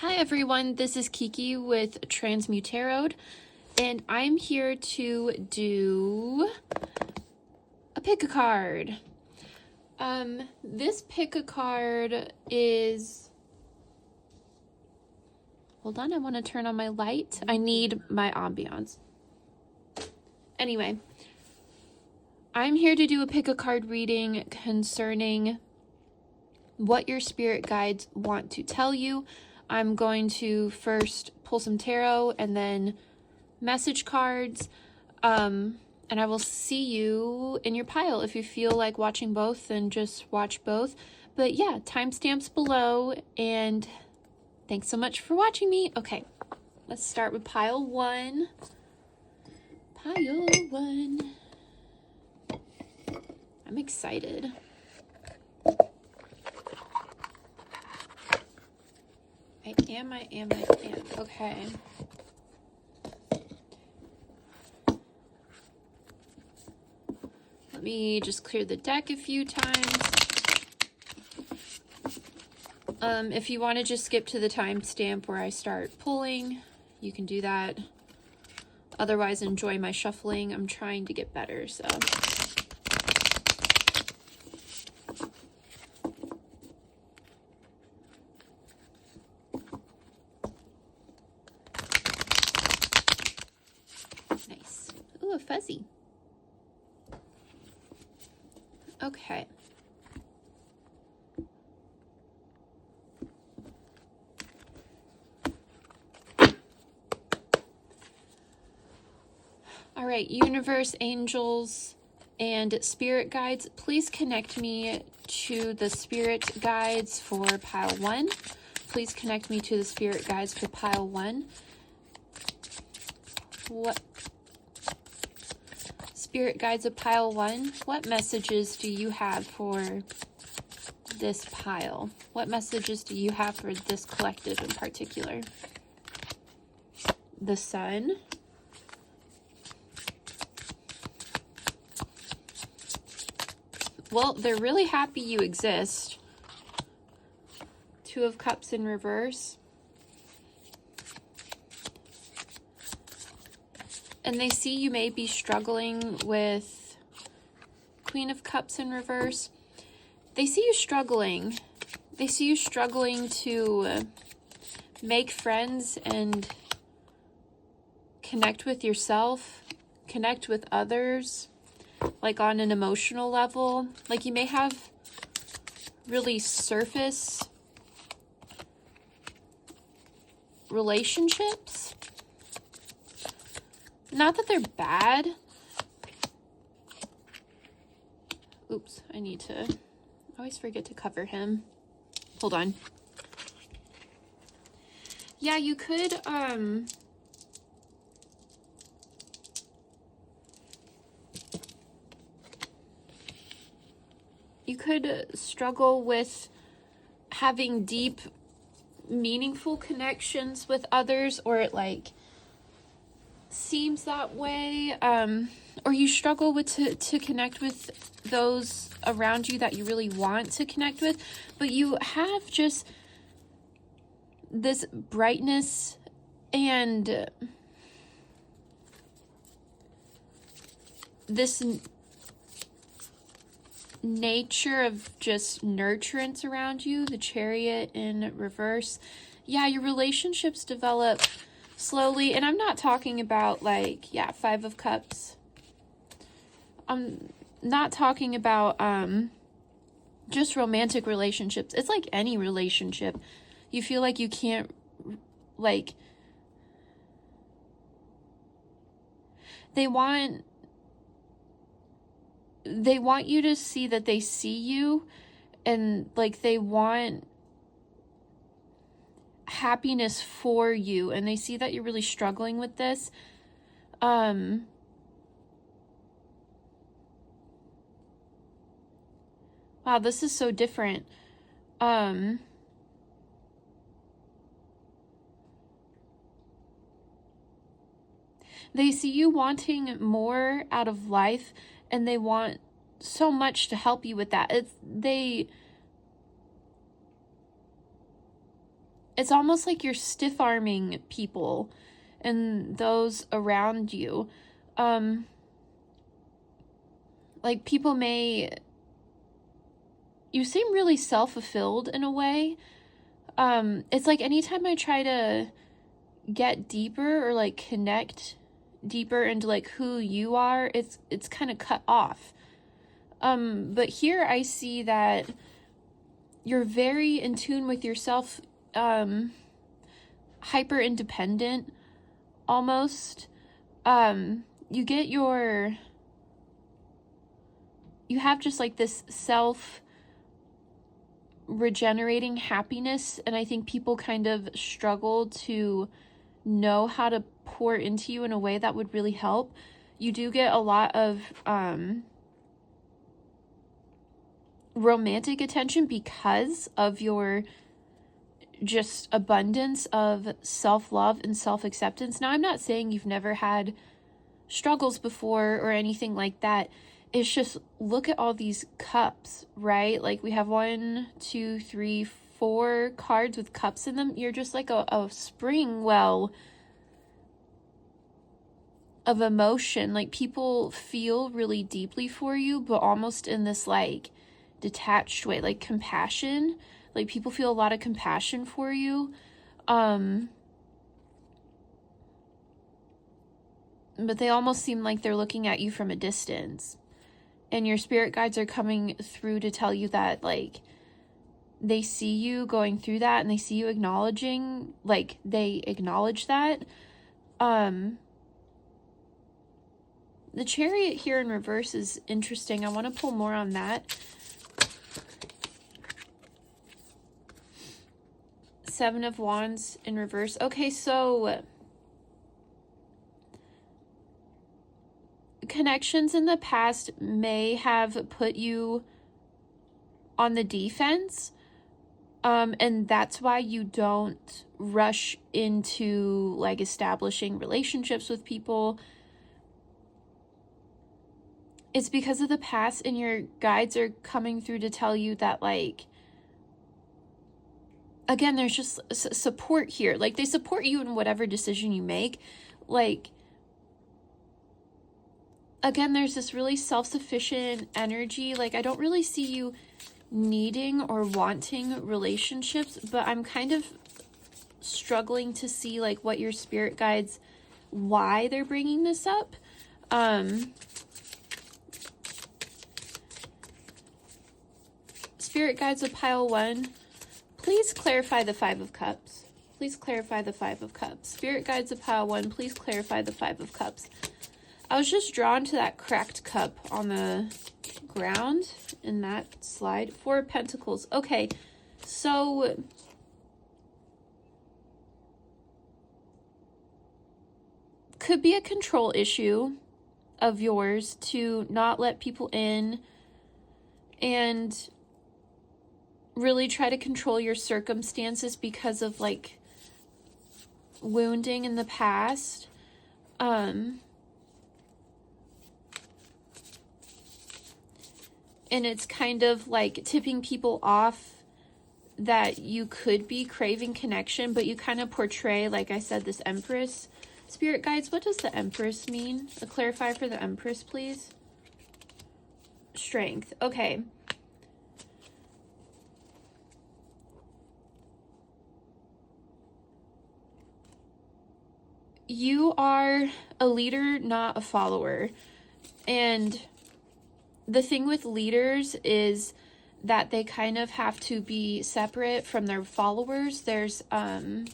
Hi everyone, this is Kiki with Transmutarot, and I'm here to do a pick a card. This pick a card is, hold on, I want to turn on my light. I need my ambiance. Anyway, I'm here to do a pick a card reading concerning what your spirit guides want to tell you. I'm going to first pull some tarot and then message cards, and I will see you in your pile. If you feel like watching both, then just watch both. But yeah, timestamps below, and thanks so much for watching me. Okay, let's start with pile one. Pile one. I'm excited. I am. Okay. Let me just clear the deck a few times. If you want to just skip to the timestamp where I start pulling, you can do that. Otherwise, enjoy my shuffling. I'm trying to get better, so. Nice. Ooh, a fuzzy. Okay. All right, universe, angels, and spirit guides, please connect me to the spirit guides for pile one. Please connect me to the spirit guides for pile one. What spirit guides of pile one? What messages do you have for this pile? What messages do you have for this collective in particular? The Sun. Well, they're really happy you exist. Two of Cups in reverse. And they see you may be struggling with Queen of Cups in reverse. They see you struggling. They see you struggling to make friends and connect with yourself, connect with others, like on an emotional level. Like you may have really surface relationships. Not that they're bad. Oops, I need to, I always forget to cover him. Hold on. Yeah, you could, you could struggle with having deep, meaningful connections with others, or it like seems that way, or you struggle with to connect with those around you that you really want to connect with, but you have just this brightness and this nature of just nurturance around you. The Chariot in reverse. Yeah, your relationships develop slowly, and I'm not talking about like, yeah, Five of Cups. I'm not talking about just romantic relationships. It's like any relationship. You feel like you can't, like, they want you to see that they see you, and like they want happiness for you, and they see that you're really struggling with this. Wow, this is so different. They see you wanting more out of life, and they want so much to help you with that. it's almost like you're stiff-arming people and those around you. Like people you seem really self-fulfilled in a way. It's like anytime I try to get deeper or like connect deeper into like who you are, it's kind of cut off. But here I see that you're very in tune with yourself, hyper independent almost. You have just like this self regenerating happiness, and I think people kind of struggle to know how to pour into you in a way that would really help. You do get a lot of romantic attention because of your just abundance of self-love and self-acceptance. Now, I'm not saying you've never had struggles before or anything like that. It's just, look at all these cups, right? Like we have 1, 2, 3, 4 cards with cups in them. You're just like a spring well of emotion. Like people feel really deeply for you, but almost in this like detached way, like compassion. Like people feel a lot of compassion for you. But they almost seem like they're looking at you from a distance. And your spirit guides are coming through to tell you that, like, they see you going through that and they see you acknowledging, like, they acknowledge that. The Chariot here in reverse is interesting. I want to pull more on that. 7 of Wands in reverse. Okay, so connections in the past may have put you on the defense, and that's why you don't rush into like establishing relationships with people. It's because of the past, and your guides are coming through to tell you that, like, again, there's just support here. Like, they support you in whatever decision you make. Like, again, there's this really self-sufficient energy. Like, I don't really see you needing or wanting relationships, but I'm kind of struggling to see, like, what your spirit guides, why they're bringing this up. Spirit guides of pile 1, please clarify the 5 of Cups. Please clarify the 5 of Cups. Spirit guides of pile 1, please clarify the 5 of Cups. I was just drawn to that cracked cup on the ground in that slide. 4 of Pentacles. Okay, so could be a control issue of yours to not let people in and really try to control your circumstances because of like wounding in the past. And it's kind of like tipping people off that you could be craving connection, but you kind of portray, like I said, this Empress. Spirit guides, what does the Empress mean? A clarifier for the Empress, please. Strength. Okay. You are a leader, not a follower. And the thing with leaders is that they kind of have to be separate from their followers. There's a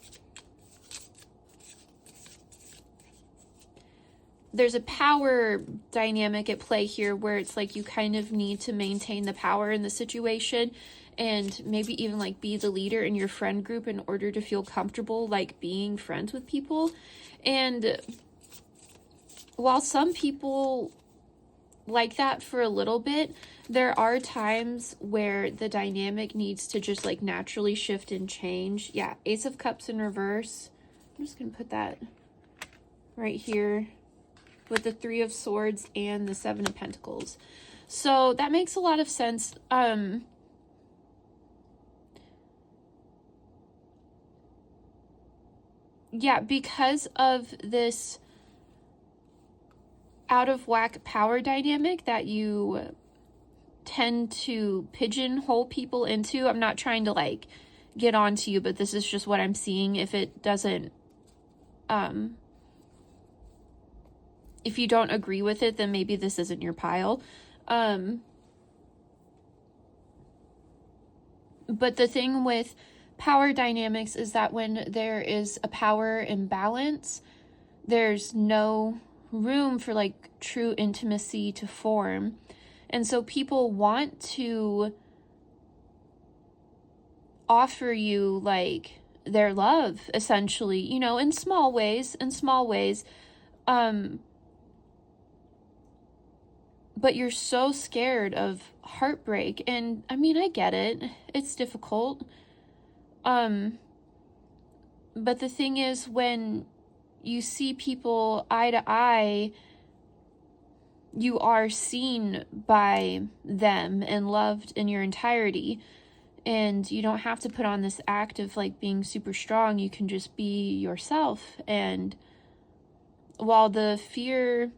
power dynamic at play here where it's like you kind of need to maintain the power in the situation and maybe even like be the leader in your friend group in order to feel comfortable like being friends with people. And while some people like that for a little bit, there are times where the dynamic needs to just like naturally shift and change. Yeah, Ace of Cups in reverse. I'm just gonna put that right here with the 3 of Swords and the 7 of Pentacles. So that makes a lot of sense. yeah, because of this out of whack power dynamic that you tend to pigeonhole people into. I'm not trying to like get on to you, but this is just what I'm seeing. If it doesn't, if you don't agree with it, then maybe this isn't your pile. But the thing with power dynamics is that when there is a power imbalance, there's no room for like true intimacy to form. And so people want to offer you like their love, essentially, you know, in small ways. But you're so scared of heartbreak. And I mean, I get it. It's difficult. But the thing is, when you see people eye to eye, you are seen by them and loved in your entirety. And you don't have to put on this act of like being super strong. You can just be yourself. And while the fear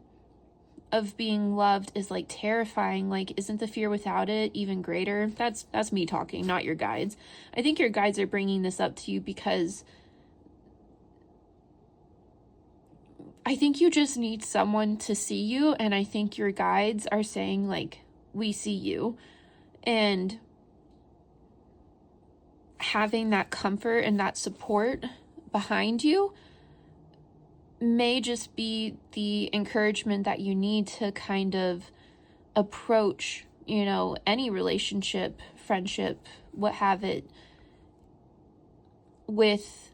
of being loved is like terrifying, like isn't the fear without it even greater? That's me talking, not your guides. I think your guides are bringing this up to you because I think you just need someone to see you, and I think your guides are saying like, we see you. And having that comfort and that support behind you may just be the encouragement that you need to kind of approach, you know, any relationship, friendship, what have it, with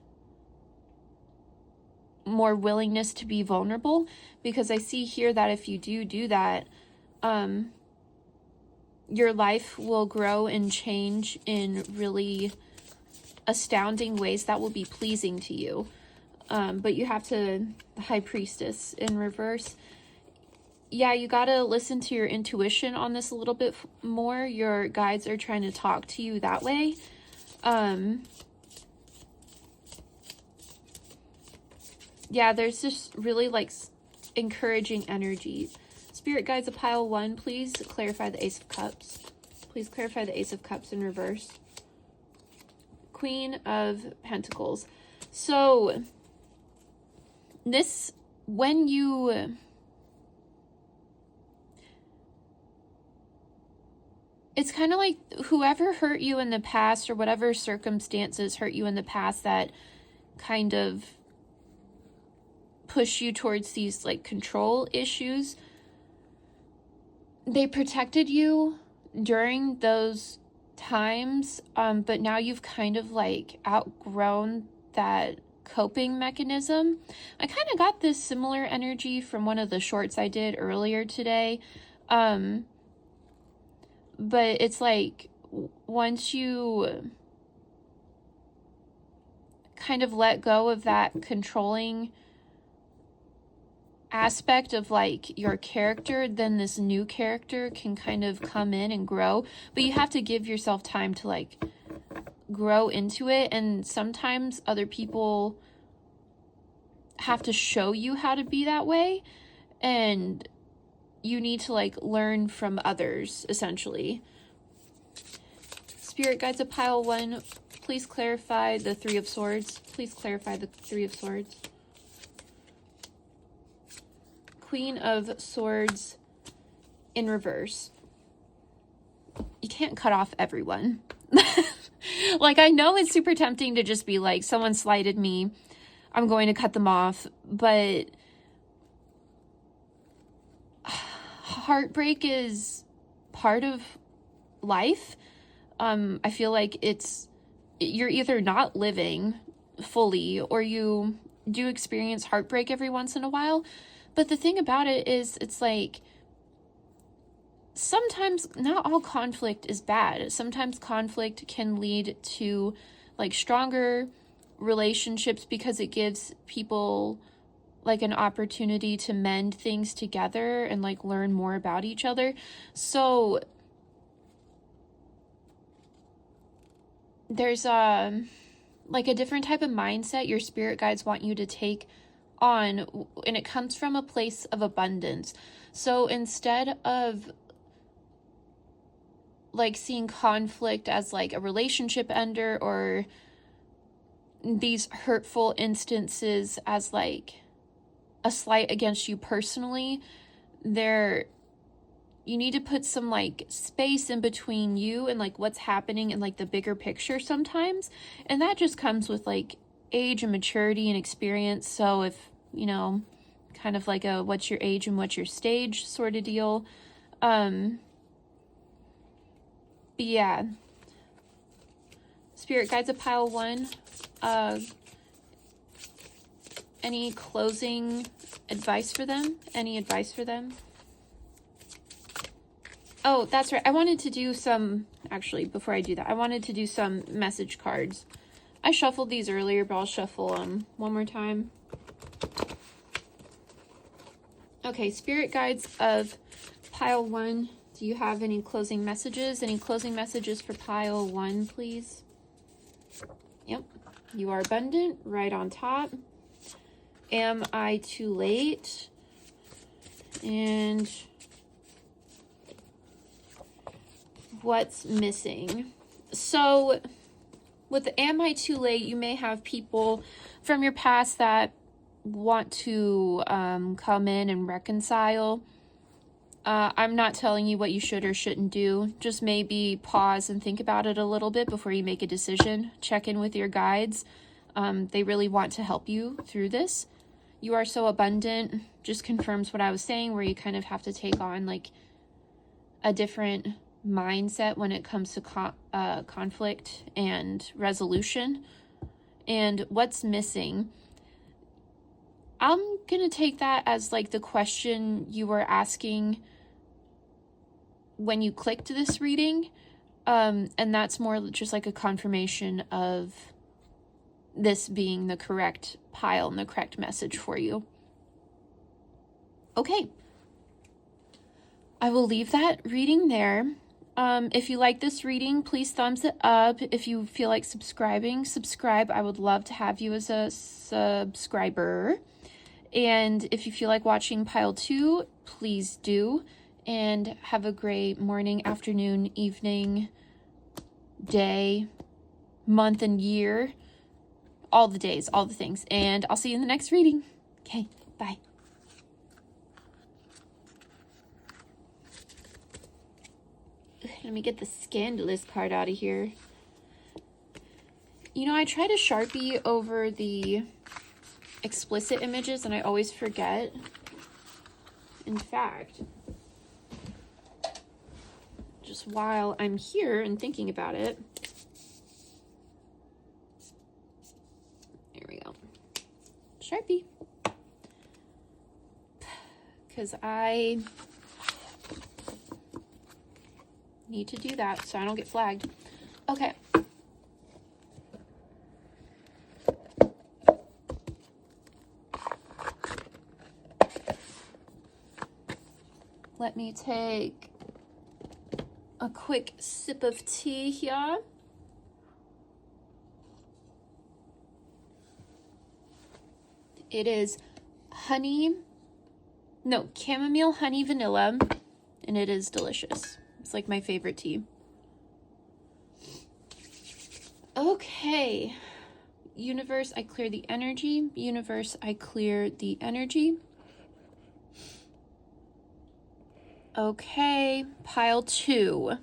more willingness to be vulnerable. Because I see here that if you do that, your life will grow and change in really astounding ways that will be pleasing to you. But you have to, the High Priestess in reverse. Yeah, you gotta listen to your intuition on this a little bit more. Your guides are trying to talk to you that way. Yeah, there's just really like encouraging energy. Spirit guides of pile 1, please clarify the Ace of Cups. Please clarify the Ace of Cups in reverse. Queen of Pentacles. So this, when you, it's kind of like whoever hurt you in the past or whatever circumstances hurt you in the past that kind of push you towards these like control issues, they protected you during those times, but now you've kind of like outgrown that coping mechanism. I kind of got this similar energy from one of the shorts I did earlier today. But it's like once you kind of let go of that controlling aspect of like your character, then this new character can kind of come in and grow. But you have to give yourself time to like grow into it. And sometimes other people have to show you how to be that way, and you need to like learn from others, essentially. Spirit guides of pile 1, please clarify the 3 of Swords. Please clarify the 3 of Swords. Queen of Swords in reverse. You can't cut off everyone. Like, I know it's super tempting to just be like, someone slighted me, I'm going to cut them off. But heartbreak is part of life. I feel like you're either not living fully or you do experience heartbreak every once in a while. But the thing about it is, it's like, sometimes not all conflict is bad. Sometimes conflict can lead to like stronger relationships because it gives people like an opportunity to mend things together and like learn more about each other. So there's like a different type of mindset your spirit guides want you to take on, and it comes from a place of abundance. So instead of like seeing conflict as like a relationship ender, or these hurtful instances as like a slight against you personally, you need to put some like space in between you and like what's happening in like the bigger picture sometimes. And that just comes with like age and maturity and experience. So if, you know, kind of like a what's your age and what's your stage sort of deal. But yeah. Spirit guides of pile 1. Any closing advice for them? Any advice for them? Oh, that's right. I wanted to do some, actually, before I do that, I wanted to do some message cards. I shuffled these earlier, but I'll shuffle them one more time. Okay, spirit guides of pile 1. Do you have any closing messages? Any closing messages for pile 1, please? Yep. You are abundant, right on top. Am I too late? And what's missing? So with the am I too late, you may have people from your past that want to come in and reconcile. I'm not telling you what you should or shouldn't do. Just maybe pause and think about it a little bit before you make a decision. Check in with your guides. They really want to help you through this. You are so abundant just confirms what I was saying, where you kind of have to take on like a different mindset when it comes to conflict and resolution. And what's missing? I'm going to take that as like the question you were asking when you clicked this reading. And that's more just like a confirmation of this being the correct pile and the correct message for you. Okay. I will leave that reading there. If you like this reading, please thumbs it up. If you feel like subscribe. I would love to have you as a subscriber. And if you feel like watching pile 2, please do. And have a great morning, afternoon, evening, day, month, and year. All the days, all the things. And I'll see you in the next reading. Okay, bye. Let me get the scandalous card out of here. You know, I try to Sharpie over the explicit images and I always forget. In fact, just while I'm here and thinking about it, here we go. Sharpie. Because I need to do that so I don't get flagged. Okay. Let me take a quick sip of tea here. It is chamomile honey vanilla, and it is delicious. It's like my favorite tea. Okay. Universe, I clear the energy. Universe, I clear the energy. Okay, pile 2.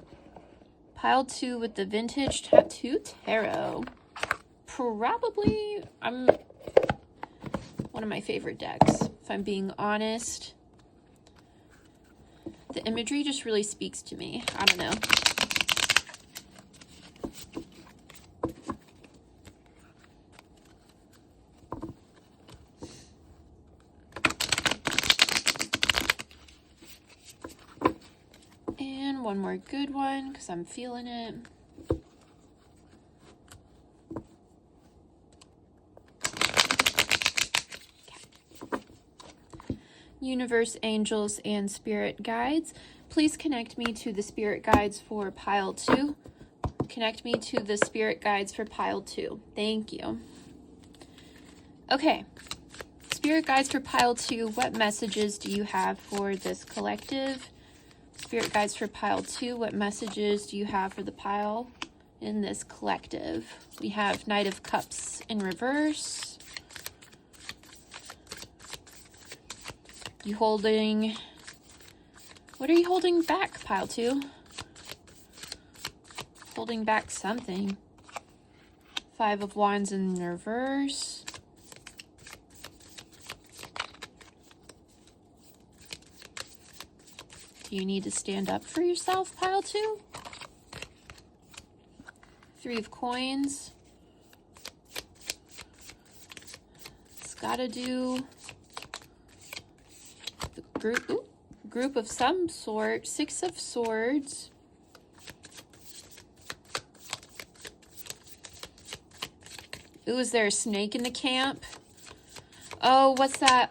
Pile 2 with the Vintage Tattoo Tarot. Probably, one of my favorite decks, if I'm being honest. The imagery just really speaks to me. I don't know. And one more good one, because I'm feeling it. Universe, angels, and spirit guides. Please connect me to the spirit guides for pile 2. Connect me to the spirit guides for pile 2. Thank you. Okay. Spirit guides for pile 2. What messages do you have for this collective? Spirit guides for pile 2. What messages do you have for the pile in this collective? We have Knight of Cups in reverse. You holding... What are you holding back, pile 2? Holding back something. 5 of Wands in reverse. Do you need to stand up for yourself, pile 2? 3 of Coins. It's gotta do the group of some sort. 6 of Swords. Ooh, is there a snake in the camp? Oh, what's that?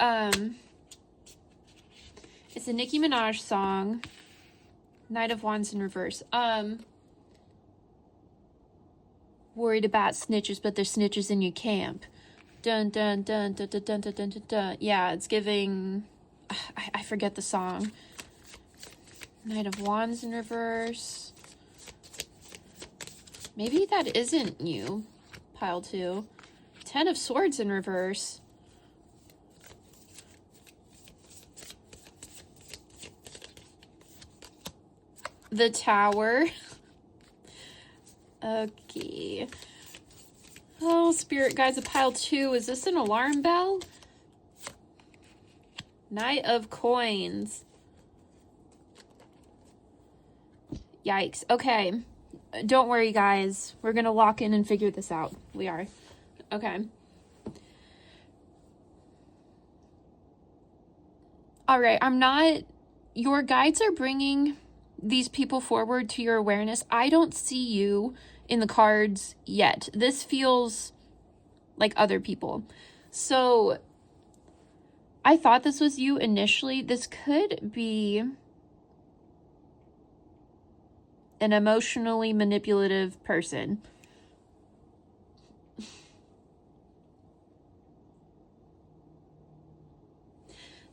It's a Nicki Minaj song. Knight of Wands in reverse. Worried about snitches, but there's snitches in your camp. Dun dun dun dun dun dun dun dun dun dun. Yeah, it's giving... I forget the song. Knight of Wands in reverse. Maybe that isn't you, pile 2. 10 of Swords in reverse. The Tower. Okay. Oh, spirit guides, a pile 2. Is this an alarm bell? Knight of Coins. Yikes. Okay. Don't worry, guys. We're going to lock in and figure this out. We are. Okay. All right. Your guides are bringing these people forward to your awareness. I don't see you in the cards yet. This feels like other people. So I thought this was you initially. This could be an emotionally manipulative person.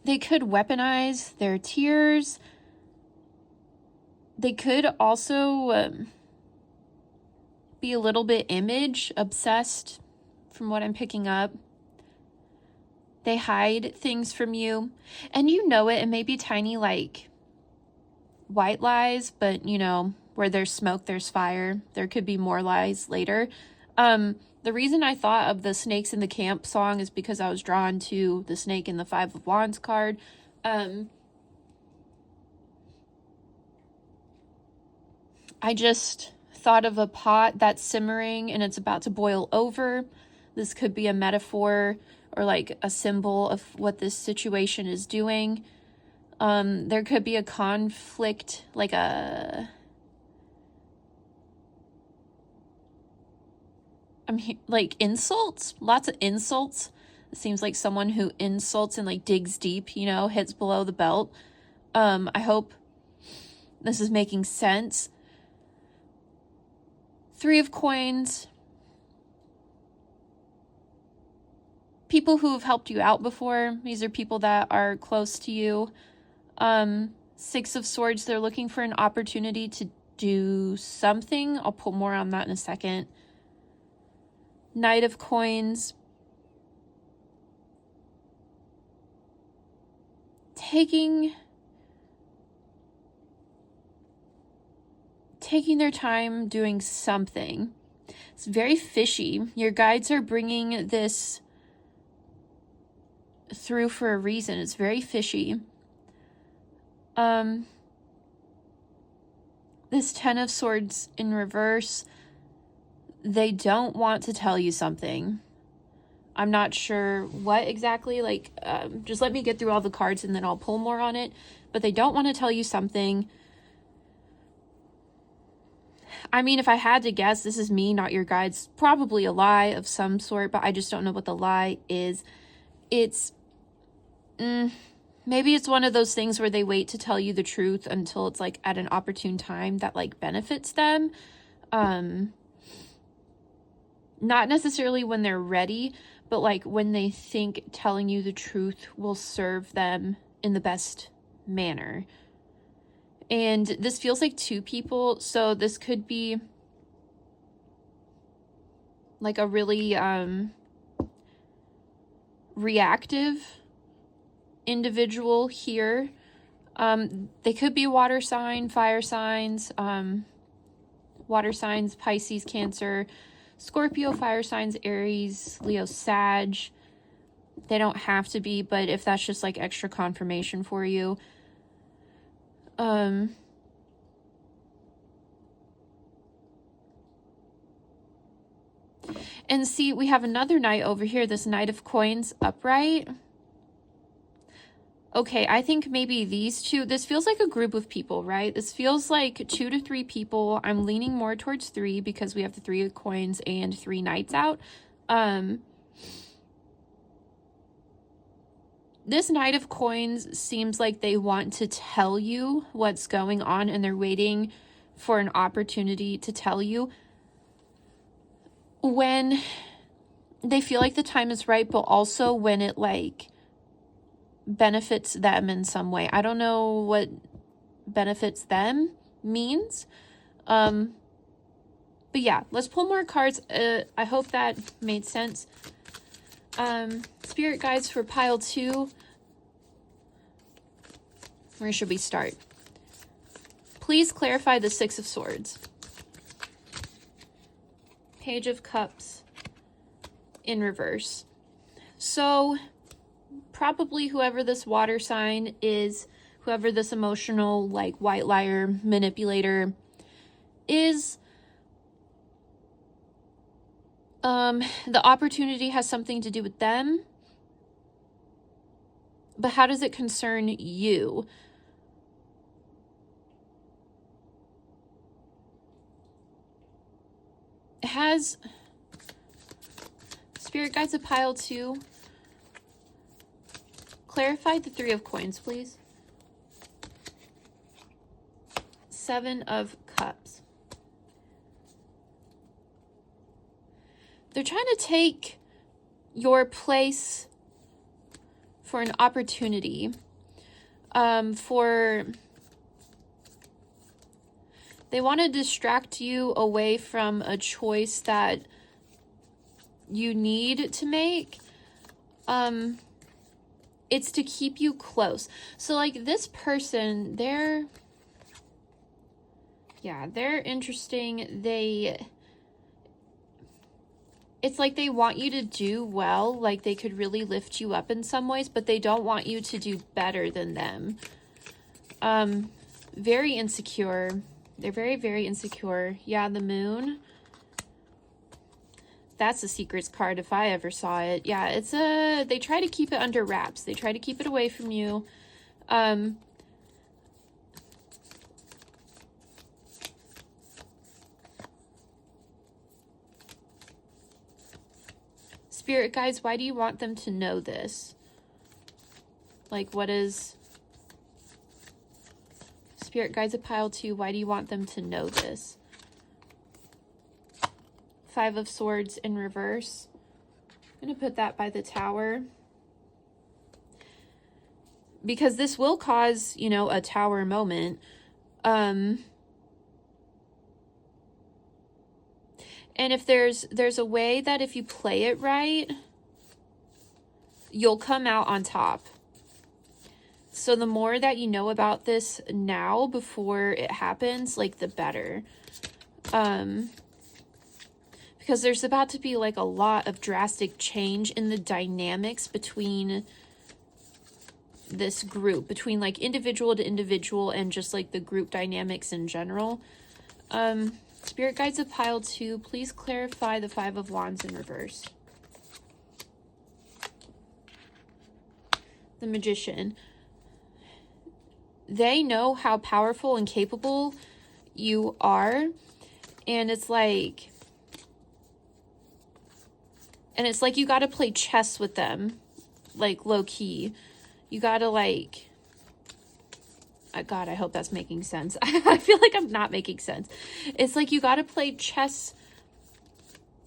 They could weaponize their tears. They could also be a little bit image obsessed from what I'm picking up. They hide things from you, and you know it. It may be tiny, like, white lies, but, you know, where there's smoke, there's fire. There could be more lies later. The reason I thought of the Snakes in the Camp song is because I was drawn to the snake in the 5 of Wands card. I just thought of a pot that's simmering and it's about to boil over. This could be a metaphor or like a symbol of what this situation is doing. There could be a conflict, like like insults, lots of insults. It seems like someone who insults and like digs deep, you know, hits below the belt. I hope this is making sense. 3 of Coins. People who have helped you out before. These are people that are close to you. 6 of Swords. They're looking for an opportunity to do something. I'll pull more on that in a second. Knight of Coins. Taking their time doing something. It's very fishy. Your guides are bringing this through for a reason. It's very fishy. This 10 of Swords in reverse. They don't want to tell you something. I'm not sure what exactly. Like, just let me get through all the cards and then I'll pull more on it. But they don't want to tell you something. I mean, if I had to guess, this is me, not your guides. Probably a lie of some sort, but I just don't know what the lie is. It's... maybe it's one of those things where they wait to tell you the truth until it's like at an opportune time that like benefits them. Not necessarily when they're ready, but like when they think telling you the truth will serve them in the best manner. And this feels like two people, so this could be like a really reactive individual here. They could be water sign, fire signs, water signs, Pisces, Cancer, Scorpio, fire signs, Aries, Leo, Sag. They don't have to be, but if that's just like extra confirmation for you. And see, we have another knight over here, this Knight of Coins upright. Okay, I think maybe these two, this feels like a group of people, right? This feels like 2 to 3 people. I'm leaning more towards 3 because we have the 3 of coins and 3 knights out. This Knight of Coins seems like they want to tell you what's going on and they're waiting for an opportunity to tell you when they feel like the time is right, but also when it like benefits them in some way. I don't know what benefits them means. But yeah, let's pull more cards. I hope that made sense. Spirit guides for pile 2. Where should we start? Please clarify the 6 of Swords. Page of Cups in reverse. So probably whoever this water sign is, whoever this emotional like white liar manipulator is, the opportunity has something to do with them, but how does it concern you? It has Spirit guides of pile 2. Clarify the 3 of coins, please. 7 of cups. They're trying to take your place for an opportunity. They want to distract you away from a choice that you need to make. It's to keep you close. So like this person, they're interesting. It's like they want you to do well, like they could really lift you up in some ways, but they don't want you to do better than them. Very insecure. They're very, very insecure. Yeah, the Moon. That's a secrets card if I ever saw it. Yeah, they try to keep it under wraps. They try to keep it away from you. Spirit guides, why do you want them to know this? Like, what is... Spirit guides of pile 2, why do you want them to know this? 5 of Swords in reverse. I'm going to put that by the Tower. Because this will cause, you know, a Tower moment. And if there's a way that if you play it right, you'll come out on top. So the more that you know about this now before it happens, like the better. Because there's about to be like a lot of drastic change in the dynamics between this group, between like individual to individual and just like the group dynamics in general. Spirit guides of pile 2, please clarify the 5 of Wands in reverse. The Magician. They know how powerful and capable you are, and it's like you got to play chess with them, like low key. You got to like God, I hope that's making sense. I feel like I'm not making sense. It's like you got to play chess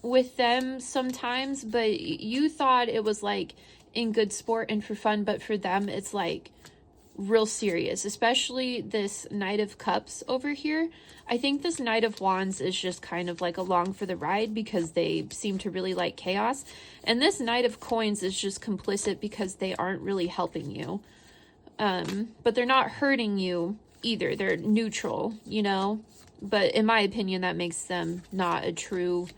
with them sometimes, but you thought it was like in good sport and for fun, but for them it's like real serious, especially this Knight of Cups over here. I think this Knight of Wands is just kind of like along for the ride because they seem to really like chaos, and this Knight of Coins is just complicit because they aren't really helping you, but they're not hurting you either. They're neutral, you know, but in my opinion that makes them not a true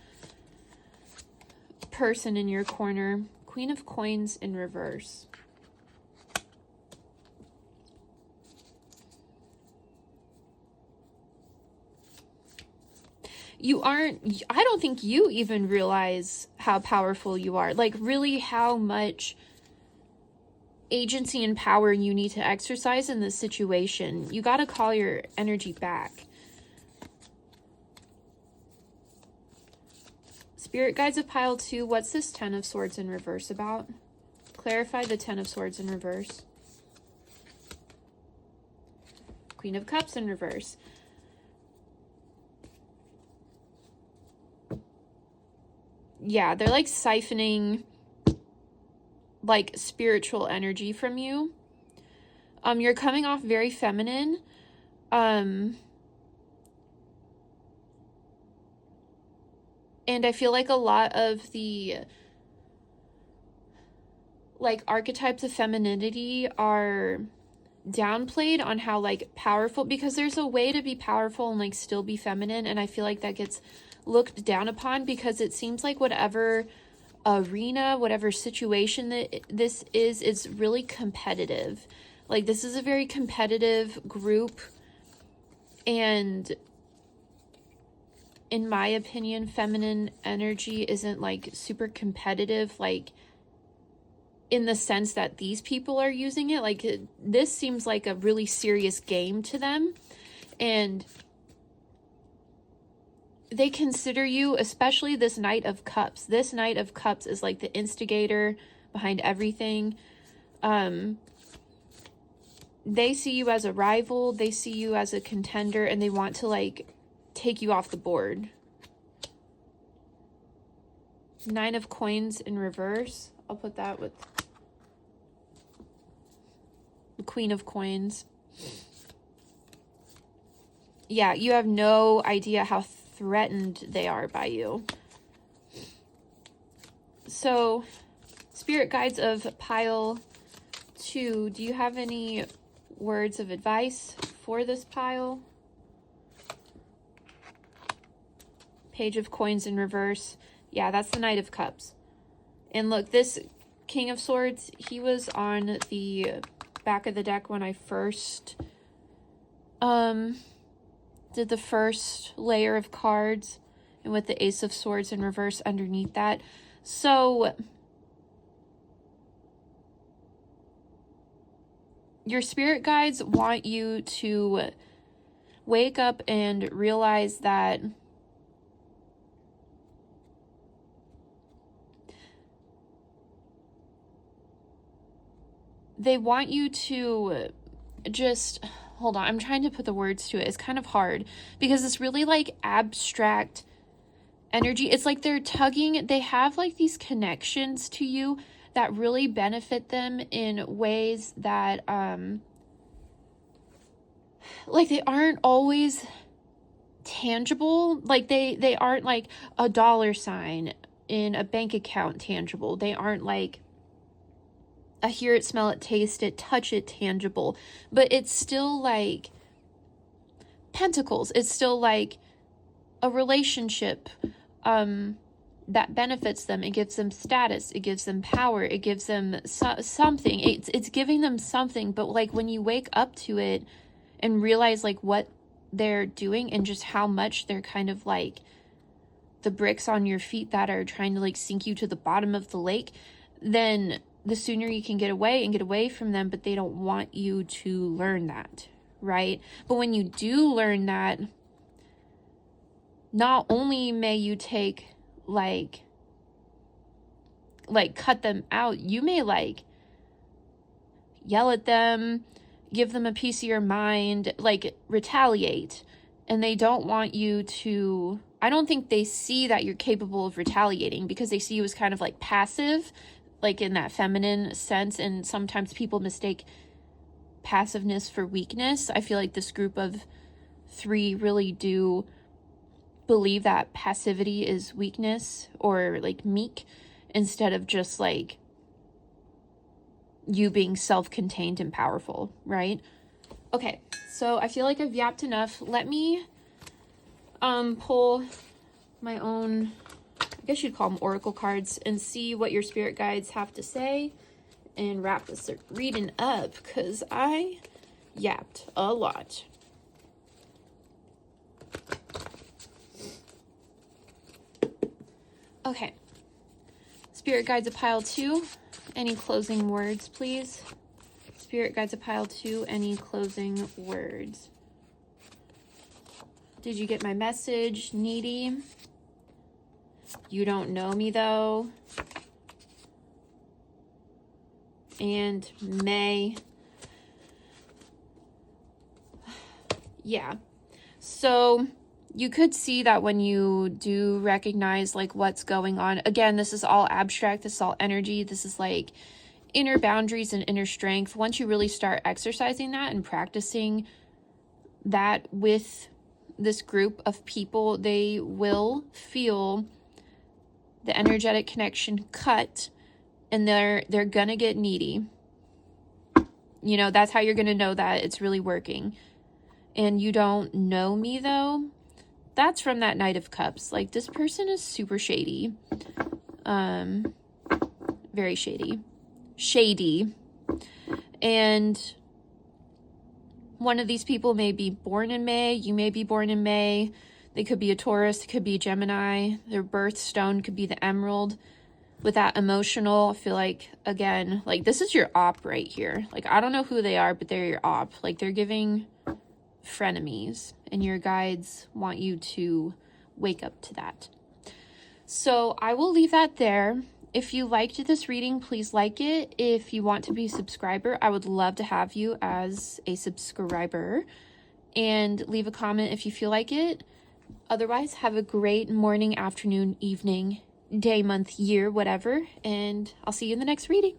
person in your corner. Queen of Coins in reverse. I don't think you even realize how powerful you are. Like, really how much agency and power you need to exercise in this situation. You got to call your energy back. Spirit guides of pile 2, what's this 10 of Swords in reverse about? Clarify the 10 of Swords in reverse. Queen of Cups in reverse. Yeah, they're like siphoning like spiritual energy from you. You're coming off very feminine. And I feel like a lot of the like archetypes of femininity are downplayed on how like powerful, because there's a way to be powerful and like still be feminine, and I feel like that gets looked down upon because it seems like whatever arena, whatever situation that this is, it's really competitive. Like, this is a very competitive group, and in my opinion, feminine energy isn't like super competitive, like in the sense that these people are using it. Like, this seems like a really serious game to them, and they consider you, especially this Knight of Cups. This Knight of Cups is like the instigator behind everything. They see you as a rival, they see you as a contender, and they want to like take you off the board. 9 of Coins in reverse. I'll put that with the Queen of Coins. Yeah, you have no idea how threatened they are by you. So, spirit guides of pile 2, do you have any words of advice for this pile? Page of Coins in reverse. Yeah, that's the Knight of Cups. And look, this King of Swords, he was on the back of the deck when I first did the first layer of cards, and with the Ace of Swords in reverse underneath that. So your spirit guides want you to wake up and realize that they want you to just, hold on, I'm trying to put the words to it. It's kind of hard because it's really like abstract energy. It's like they're tugging, they have like these connections to you that really benefit them in ways that like they aren't always tangible. Like they aren't like a dollar sign in a bank account tangible. They aren't like a hear it, smell it, taste it, touch it tangible, but it's still like pentacles. It's still like a relationship that benefits them. It gives them status, it gives them power, it gives them something. It's giving them something, but like when you wake up to it and realize like what they're doing and just how much they're kind of like the bricks on your feet that are trying to like sink you to the bottom of the lake, then the sooner you can get away from them. But they don't want you to learn that, right? But when you do learn that, not only may you take like cut them out, you may like yell at them, give them a piece of your mind, like retaliate. And they don't want you to, I don't think they see that you're capable of retaliating, because they see you as kind of like passive, like in that feminine sense. And sometimes people mistake passiveness for weakness. I feel like this group of 3 really do believe that passivity is weakness, or like meek, instead of just like you being self-contained and powerful, right? Okay, so I feel like I've yapped enough. Let me pull my own, I guess you'd call them oracle cards, and see what your spirit guides have to say, and wrap this reading up, because I yapped a lot. Okay, spirit guides of pile 2. Any closing words, please? Spirit guides of pile 2. Any closing words? Did you get my message? Needy. You don't know me though. And May. Yeah. So you could see that when you do recognize like what's going on. Again, this is all abstract. This is all energy. This is like inner boundaries and inner strength. Once you really start exercising that and practicing that with this group of people, they will feel the energetic connection cut, and they're gonna get needy. You know, that's how you're gonna know that it's really working. And you don't know me though. That's from that Knight of Cups. Like, this person is super shady. Very shady. Shady. And one of these people may be born in May. You may be born in May. They could be a Taurus. It could be a Gemini. Their birthstone could be the emerald. With that emotional, I feel like, again, like, this is your op right here. Like, I don't know who they are, but they're your op. Like, they're giving frenemies, and your guides want you to wake up to that. So I will leave that there. If you liked this reading, please like it. If you want to be a subscriber, I would love to have you as a subscriber, and leave a comment if you feel like it. Otherwise, have a great morning, afternoon, evening, day, month, year, whatever, and I'll see you in the next reading.